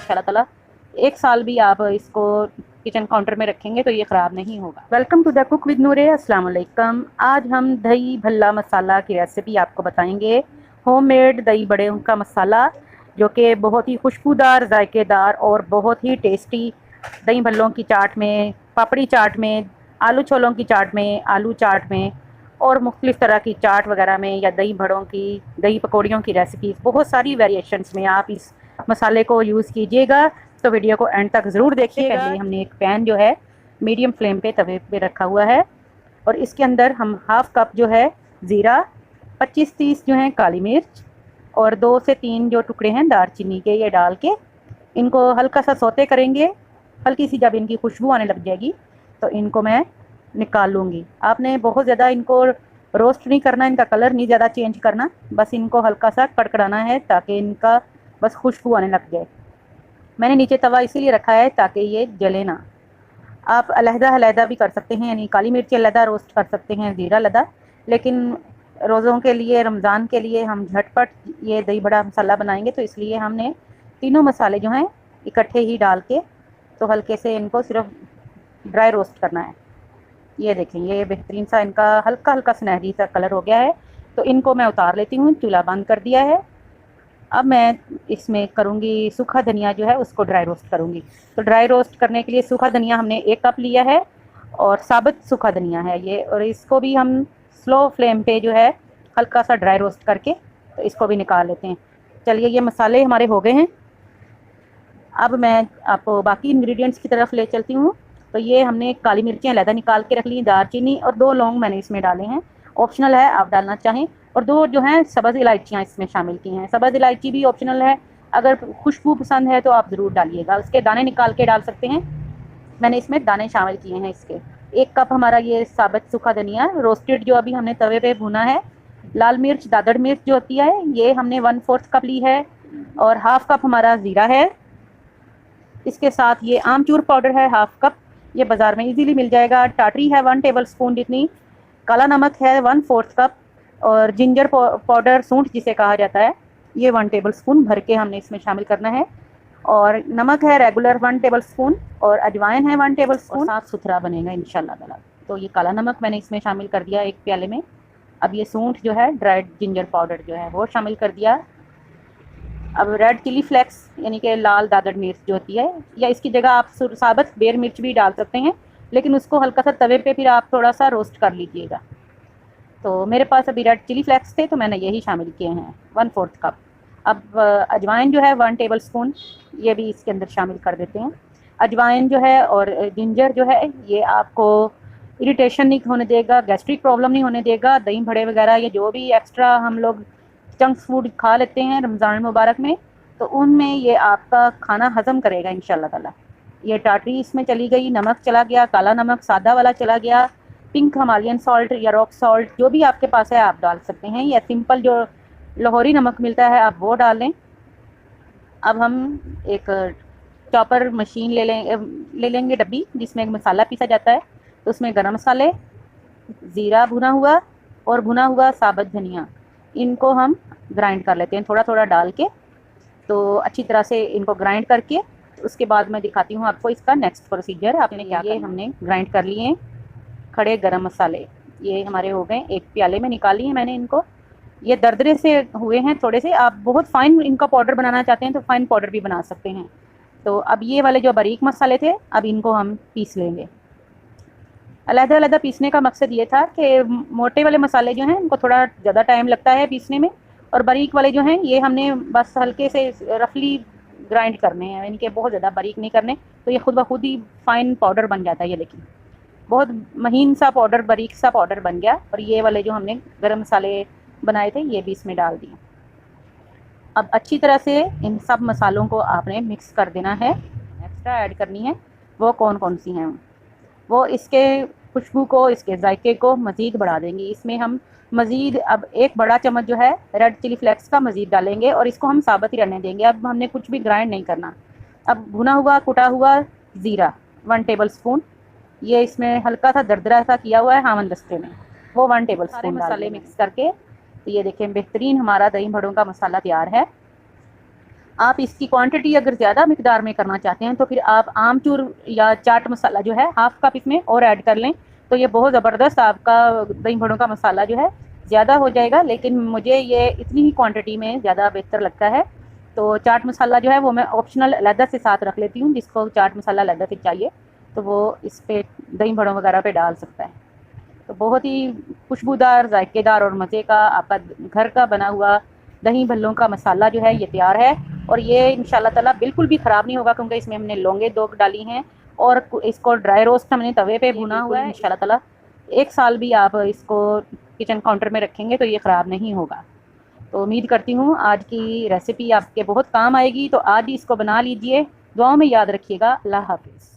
इंशाल्लाह ताला। 1 साल भी आप इसको किचन काउंटर में रखेंगे तो ये ख़राब नहीं होगा। Welcome to the cook with Noore. अस्सलाम वालेकुम। आज हम दही भल्ला मसाला की रेसिपी आपको बताएंगे। होममेड दही बड़े का मसाला, जो कि बहुत ही खुशबूदार, जायकेदार और बहुत ही टेस्टी दही भल्लों की चाट में, पापड़ी चाट में, आलू छोलों की चाट में, आलू चाट में और मुख्तलिफ़ तरह की चाट वगैरह में, या दही बड़ों की, दही पकौड़ियों की रेसिपीज़, बहुत सारी वेरिएशंस में आप इस मसाले को यूज़ कीजिएगा। तो वीडियो को एंड तक ज़रूर देखिएगा। पहले हमने एक पैन जो है मीडियम फ्लेम पे तवे पे रखा हुआ है और इसके अंदर हम हाफ़ कप जो है ज़ीरा, 25-30 जो है काली मिर्च और 2 से 3 जो टुकड़े हैं दालचीनी के, ये डाल के इनको हल्का सा सौते करेंगे। हल्की सी जब इनकी खुशबू आने लग जाएगी तो इनको मैं निकाल लूँगी। आपने बहुत ज़्यादा इनको रोस्ट नहीं करना, इनका कलर नहीं ज़्यादा चेंज करना, बस इनको हल्का सा कड़कड़ाना है ताकि इनका बस खुशबू आने लग जाए। मैंने नीचे तवा इसीलिए रखा है ताकि ये जले ना। आप अलहदा भी कर सकते हैं, यानी काली मिर्च अलहदा रोस्ट कर सकते हैं, ज़ीरा अलहदा। लेकिन रोज़ों के लिए, रमज़ान के लिए हम झटपट ये दही बड़ा मसाला बनाएंगे, तो इसलिए हमने तीनों मसाले जो हैं इकट्ठे ही डाल के तो हल्के से इनको सिर्फ ड्राई रोस्ट करना है। ये देखें, ये बेहतरीन सा इनका हल्का हल्का सुनहरी सा कलर हो गया है। तो इनको मैं उतार लेती हूँ। चूल्हा बंद कर दिया है। अब मैं इसमें करूँगी सूखा धनिया जो है उसको ड्राई रोस्ट करूँगी। तो ड्राई रोस्ट करने के लिए सूखा धनिया हमने 1 कप लिया है और साबुत सूखा धनिया है ये, और इसको भी हम स्लो फ्लेम पे जो है हल्का सा ड्राई रोस्ट करके तो इसको भी निकाल लेते हैं। चलिए, ये मसाले हमारे हो गए हैं। अब मैं आपको बाकी इंग्रेडिएंट्स की तरफ ले चलती हूँ। तो ये हमने काली मिर्चें अलहदा निकाल के रख ली, दालचीनी और 2 लौंग मैंने इसमें डाले हैं, ऑप्शनल है, आप डालना चाहें। और 2 जो हैं सब्ज़ इलायचियाँ इसमें शामिल की हैं। सब्ज़ इलायची भी ऑप्शनल है, अगर खुशबू पसंद है तो आप ज़रूर डालिएगा। उसके दाने निकाल के डाल सकते हैं, मैंने इसमें दाने शामिल किए हैं इसके। 1 कप हमारा ये साबुत सूखा धनिया रोस्टेड जो अभी हमने तवे पे भुना है। लाल मिर्च, दादड़ मिर्च जो होती है, ये हमने 1/4 कप ली है और हाफ़ कप हमारा ज़ीरा है। इसके साथ ये आमचूर पाउडर है 1/2 कप, ये बाज़ार में इजीली मिल जाएगा। टाटरी है 1 टेबल स्पून जितनी। काला नमक है 1/4 कप और जिंजर पाउडर, सूंठ जिसे कहा जाता है, ये 1 टेबल स्पून भर के हमने इसमें शामिल करना है। और नमक है रेगुलर 1 टेबल स्पून और अजवाइन है 1 टेबल स्पून। साफ़ सुथरा बनेगा इंशाल्लाह ताला। तो ये काला नमक मैंने इसमें शामिल कर दिया 1 प्याले में। अब ये सूंठ जो है, ड्राइड जिंजर पाउडर जो है वो शामिल कर दिया। अब रेड चिली फ्लेक्स यानी कि लाल दादड़ मिर्च जो होती है, या इसकी जगह आप साबुत बेर मिर्च भी डाल सकते हैं, लेकिन उसको हल्का सा तवे पे फिर आप थोड़ा सा रोस्ट कर लीजिएगा। तो मेरे पास अभी रेड चिली फ्लेक्स थे तो मैंने यही शामिल किए हैं 1/4 कप। अब अजवाइन जो है 1 टेबल स्पून, ये भी इसके अंदर शामिल कर देते हैं। अजवाइन जो है और जिंजर जो है, ये आपको इरिटेशन नहीं होने देगा, गैस्ट्रिक प्रॉब्लम नहीं होने देगा। दही बड़े वगैरह ये जो भी एक्स्ट्रा हम लोग जंक फूड खा लेते हैं रमज़ान मुबारक में, तो उनमें ये आपका खाना हज़म करेगा इंशाल्लाह ताला। ये टाटरी इसमें चली गई, नमक चला गया, काला नमक सादा वाला चला गया, पिंक हिमालयन सॉल्ट या रॉक सॉल्ट जो भी आपके पास है आप डाल सकते हैं, या सिंपल जो लाहौरी नमक मिलता है आप वो डाल लें। अब हम एक चॉपर मशीन ले लेंगे डब्बी, जिसमें एक मसाला पीसा जाता है। तो उसमें गरम मसाले, ज़ीरा भुना हुआ और भुना हुआ साबुत धनिया, इनको हम ग्राइंड कर लेते हैं थोड़ा थोड़ा डाल के। तो अच्छी तरह से इनको ग्राइंड करके उसके बाद मैं दिखाती हूँ आपको इसका नेक्स्ट प्रोसीजर। आपने क्या, ये हमने ग्राइंड कर लिए खड़े गरम मसाले, ये हमारे हो गए। 1 प्याले में निकाली है मैंने इनको। ये दरदरे से हुए हैं थोड़े से, आप बहुत फ़ाइन इनका पाउडर बनाना चाहते हैं तो फ़ाइन पाउडर भी बना सकते हैं। तो अब ये वाले जो बारीक मसाले थे, अब इनको हम पीस लेंगे। अलग-अलग पीसने का मकसद ये था कि मोटे वाले मसाले जो हैं इनको थोड़ा ज़्यादा टाइम लगता है पीसने में, और बारीक वाले जो हैं ये हमने बस हल्के से रफली ग्राइंड करने हैं, इनके बहुत ज़्यादा बारीक नहीं करने। तो ये खुद ब खुद ही फ़ाइन पाउडर बन जाता है। ये लेकिन बहुत महीन सा पाउडर, बारीक सा पाउडर बन गया। और ये वाले जो हमने गरम मसाले बनाए थे ये भी इसमें डाल दिए। अब अच्छी तरह से इन सब मसालों को आपने मिक्स कर देना है। एक्स्ट्रा ऐड करनी है वो कौन कौन सी हैं, वो इसके खुशबू को, इसके जायके को मज़ीद बढ़ा देंगी। इसमें हम मज़ीद अब 1 बड़ा चम्मच जो है रेड चिली फ्लेक्स का मज़ीद डालेंगे और इसको हम साबुत ही रहने देंगे। अब हमने कुछ भी ग्राइंड नहीं करना। अब भुना हुआ कुटा हुआ ज़ीरा 1 टेबल स्पून, ये इसमें हल्का सा दरदरा सा किया हुआ है हामन दस्ते में, वो 1 टेबल स्पून मसाले मिक्स करके। तो ये देखें बेहतरीन हमारा दही बड़ों का मसाला तैयार है। आप इसकी क्वांटिटी अगर ज़्यादा मिकदार में करना चाहते हैं तो फिर आप आमचूर या चाट मसाला जो है हाफ़ कप इसमें और ऐड कर लें, तो ये बहुत ज़बरदस्त आपका दही बड़ों का मसाला जो है ज़्यादा हो जाएगा। लेकिन मुझे ये इतनी ही क्वांटिटी में ज़्यादा बेहतर लगता है। तो चाट मसाला जो है वो मैं ऑप्शनल अलहदा से साथ रख लेती हूँ, जिसको चाट मसाला अलहदा से चाहिए तो वो इस पे दही बड़ों वगैरह पे डाल सकता है। तो बहुत ही खुशबूदार, जायकेदार और मज़े का आपका घर का बना हुआ दही भल्लों का मसाला जो है ये तैयार है। और ये इंशाल्लाह ताला बिल्कुल भी ख़राब नहीं होगा, क्योंकि इसमें हमने लौंगे 2 डाली हैं और इसको ड्राई रोस्ट हमने तवे पे भुना हुआ है। इंशाल्लाह ताला 1 साल भी आप इसको किचन काउंटर में रखेंगे तो ये ख़राब नहीं होगा। तो उम्मीद करती हूँ आज की रेसिपी आपके बहुत काम आएगी। तो आज ही इसको बना लीजिए। दुआओं में याद रखिएगा। अल्लाह हाफ़िज़।